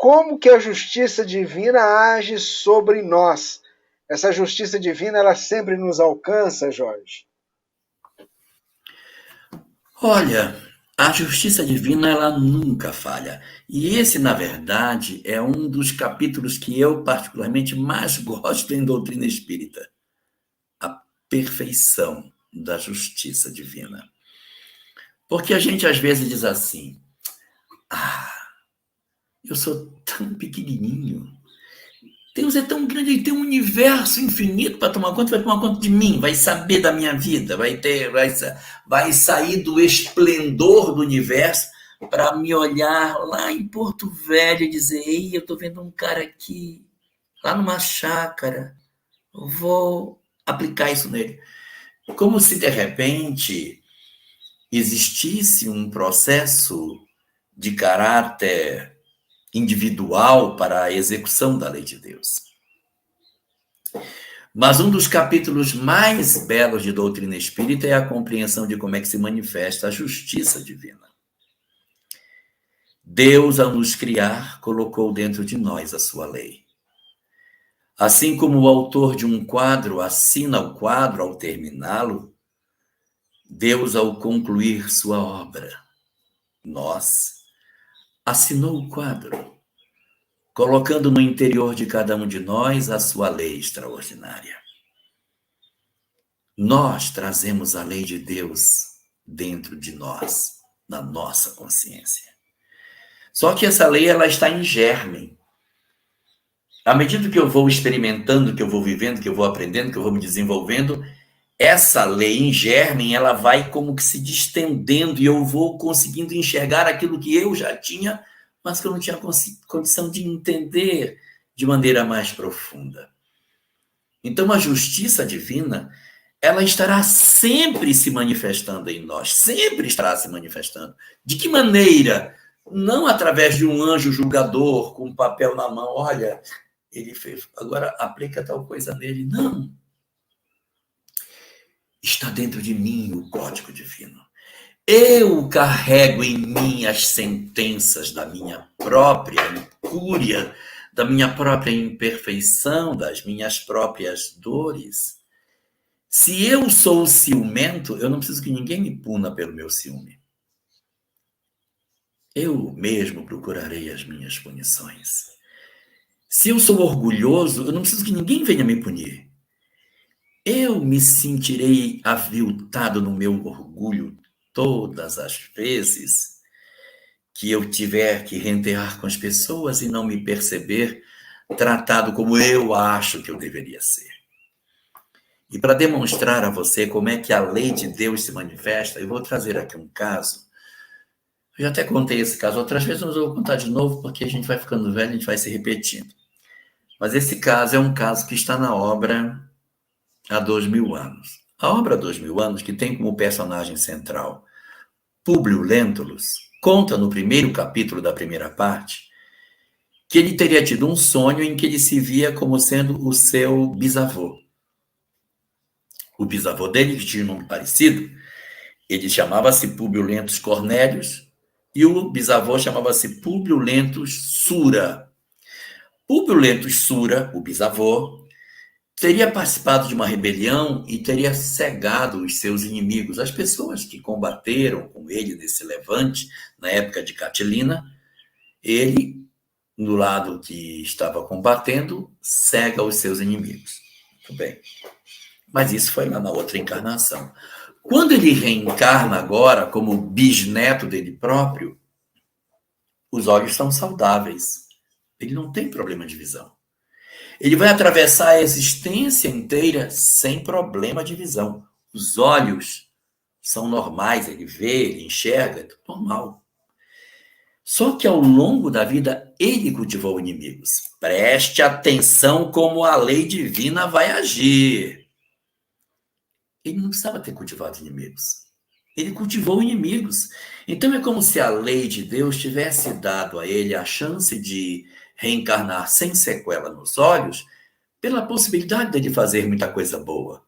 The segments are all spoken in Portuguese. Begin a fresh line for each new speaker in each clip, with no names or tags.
como que a justiça divina age sobre nós. Essa justiça divina, ela sempre nos alcança, Jorge?
Olha, a justiça divina ela nunca falha. E esse, na verdade, é um dos capítulos que eu particularmente mais gosto em doutrina espírita, a perfeição da justiça divina. Porque a gente às vezes diz assim: "Ah, eu sou tão pequenininho. Deus é tão grande, ele tem um universo infinito para tomar conta, vai tomar conta de mim, vai saber da minha vida, vai sair do esplendor do universo para me olhar lá em Porto Velho e dizer: ei, eu estou vendo um cara aqui, lá numa chácara, eu vou aplicar isso nele." Como se de repente existisse um processo de caráter individual para a execução da lei de Deus. Mas um dos capítulos mais belos de doutrina espírita é a compreensão de como é que se manifesta a justiça divina. Deus, ao nos criar, colocou dentro de nós a sua lei. Assim como o autor de um quadro assina o quadro ao terminá-lo, Deus, ao concluir sua obra, assinou o quadro, colocando no interior de cada um de nós a sua lei extraordinária. Nós trazemos a lei de Deus dentro de nós, na nossa consciência. Só que essa lei ela está em germe. À medida que eu vou experimentando, que eu vou vivendo, que eu vou aprendendo, que eu vou me desenvolvendo, essa lei em germe, ela vai como que se distendendo e eu vou conseguindo enxergar aquilo que eu já tinha, mas que eu não tinha condição de entender de maneira mais profunda. Então, a justiça divina, ela estará sempre se manifestando em nós, sempre estará se manifestando. De que maneira? Não através de um anjo julgador com um papel na mão, olha, ele fez, agora aplica tal coisa nele. Não. Está dentro de mim o código divino. Eu carrego em mim as sentenças da minha própria incúria, da minha própria imperfeição, das minhas próprias dores. Se eu sou ciumento, eu não preciso que ninguém me puna pelo meu ciúme. Eu mesmo procurarei as minhas punições. Se eu sou orgulhoso, eu não preciso que ninguém venha me punir. Eu me sentirei aviltado no meu orgulho todas as vezes que eu tiver que reenterrar com as pessoas e não me perceber tratado como eu acho que eu deveria ser. E para demonstrar a você como é que a lei de Deus se manifesta, eu vou trazer aqui um caso. Eu já até contei esse caso outras vezes, mas eu vou contar de novo porque a gente vai ficando velho, a gente vai se repetindo. Mas esse caso é um caso que está na obra há 2000 anos. A obra 2000 anos, que tem como personagem central Públio Lentulus, conta no primeiro capítulo da primeira parte que ele teria tido um sonho em que ele se via como sendo o seu bisavô. O bisavô dele, que tinha um nome parecido, ele chamava-se Públio Lentulus Cornélius e o bisavô chamava-se Públio Lentulus Sura. Públio Lentulus Sura, o bisavô, teria participado de uma rebelião e teria cegado os seus inimigos, as pessoas que combateram com ele nesse levante, na época de Catilina. Ele, no lado que estava combatendo, cega os seus inimigos. Muito bem. Mas isso foi lá na outra encarnação. Quando ele reencarna agora como bisneto dele próprio, os olhos são saudáveis. Ele não tem problema de visão. Ele vai atravessar a existência inteira sem problema de visão. Os olhos são normais, ele vê, ele enxerga, é tudo normal. Só que ao longo da vida, ele cultivou inimigos. Preste atenção como a lei divina vai agir. Ele não precisava ter cultivado inimigos. Ele cultivou inimigos. Então é como se a lei de Deus tivesse dado a ele a chance de reencarnar sem sequela nos olhos, pela possibilidade de fazer muita coisa boa.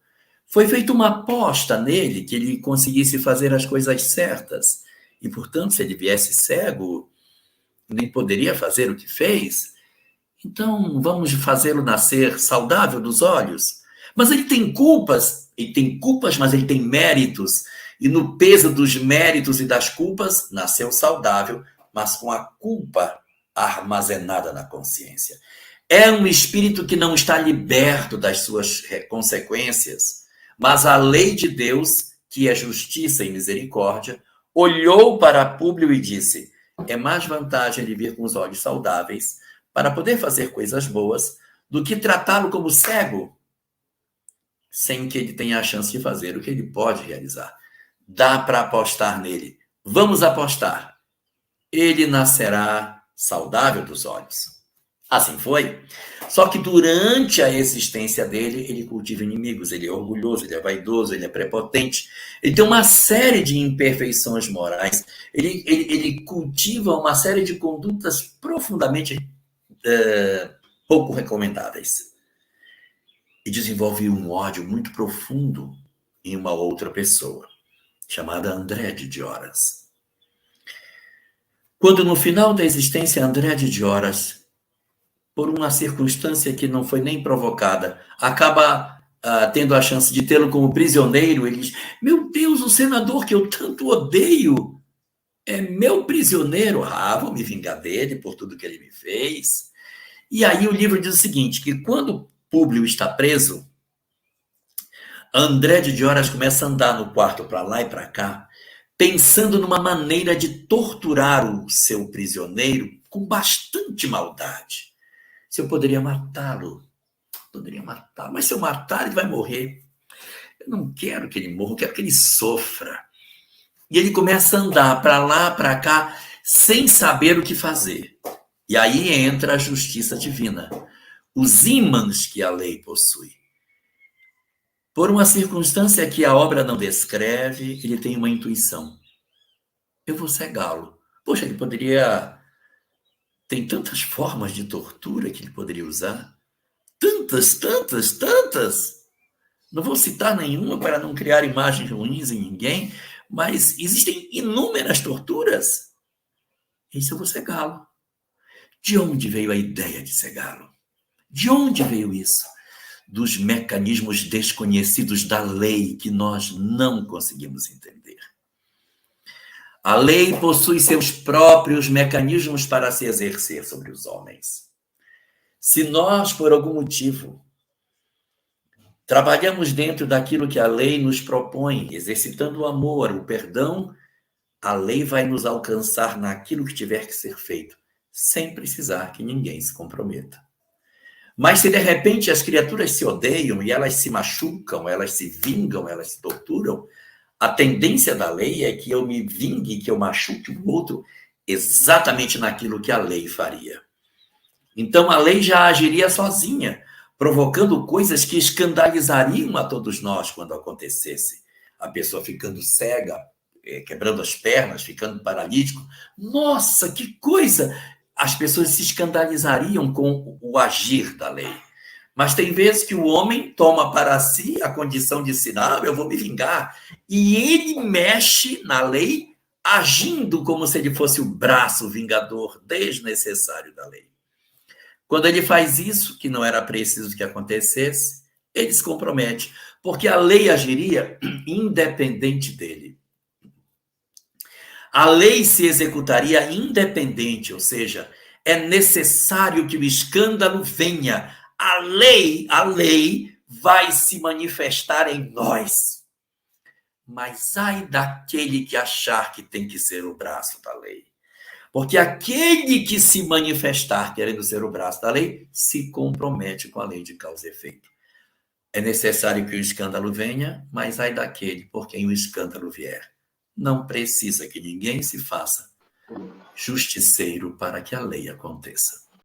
Foi feita uma aposta nele que ele conseguisse fazer as coisas certas. E, portanto, se ele viesse cego, nem poderia fazer o que fez, então vamos fazê-lo nascer saudável dos olhos. Mas ele tem culpas, mas ele tem méritos, e no peso dos méritos e das culpas, nasceu saudável, mas com a culpa armazenada na consciência. É um espírito que não está liberto das suas consequências, mas a lei de Deus, que é justiça e misericórdia, olhou para Públio e disse: é mais vantagem ele vir com os olhos saudáveis para poder fazer coisas boas do que tratá-lo como cego, sem que ele tenha a chance de fazer o que ele pode realizar. Dá para apostar nele. Vamos apostar. Ele nascerá saudável dos olhos. Assim foi. Só que durante a existência dele, ele cultiva inimigos, ele é orgulhoso, ele é vaidoso, ele é prepotente, ele tem uma série de imperfeições morais, ele cultiva uma série de condutas profundamente pouco recomendáveis. E desenvolve um ódio muito profundo em uma outra pessoa, chamada André de Dioras. Quando no final da existência, André de Dioras, por uma circunstância que não foi nem provocada, acaba tendo a chance de tê-lo como prisioneiro, ele diz: meu Deus, o senador que eu tanto odeio é meu prisioneiro. Vou me vingar dele por tudo que ele me fez. E aí o livro diz o seguinte, que quando Públio está preso, André de Dioras começa a andar no quarto para lá e para cá, pensando numa maneira de torturar o seu prisioneiro com bastante maldade. Se eu poderia matá-lo, mas se eu matar, ele vai morrer. Eu não quero que ele morra, eu quero que ele sofra. E ele começa a andar para lá, para cá, sem saber o que fazer. E aí entra a justiça divina, os ímãs que a lei possui. Por uma circunstância que a obra não descreve, ele tem uma intuição. Eu vou cegá-lo. Poxa, ele poderia... Tem tantas formas de tortura que ele poderia usar. Tantas. Não vou citar nenhuma para não criar imagens ruins em ninguém, mas existem inúmeras torturas. Isso eu vou cegá-lo. De onde veio a ideia de cegá-lo? De onde veio isso? Dos mecanismos desconhecidos da lei que nós não conseguimos entender. A lei possui seus próprios mecanismos para se exercer sobre os homens. Se nós, por algum motivo, trabalhamos dentro daquilo que a lei nos propõe, exercitando o amor, o perdão, a lei vai nos alcançar naquilo que tiver que ser feito, sem precisar que ninguém se comprometa. Mas se de repente as criaturas se odeiam e elas se machucam, elas se vingam, elas se torturam, a tendência da lei é que eu me vingue, que eu machuque o outro exatamente naquilo que a lei faria. Então a lei já agiria sozinha, provocando coisas que escandalizariam a todos nós quando acontecesse. A pessoa ficando cega, quebrando as pernas, ficando paralítico. Nossa, que coisa! As pessoas se escandalizariam com o agir da lei. Mas tem vezes que o homem toma para si a condição de si, eu vou me vingar. E ele mexe na lei, agindo como se ele fosse o braço vingador desnecessário da lei. Quando ele faz isso, que não era preciso que acontecesse, ele se compromete, porque a lei agiria independente dele. A lei se executaria independente, ou seja, é necessário que o escândalo venha. A lei vai se manifestar em nós. Mas ai daquele que achar que tem que ser o braço da lei. Porque aquele que se manifestar querendo ser o braço da lei, se compromete com a lei de causa e efeito. É necessário que o escândalo venha, mas ai daquele por quem o escândalo vier. Não precisa que ninguém se faça justiceiro para que a lei aconteça.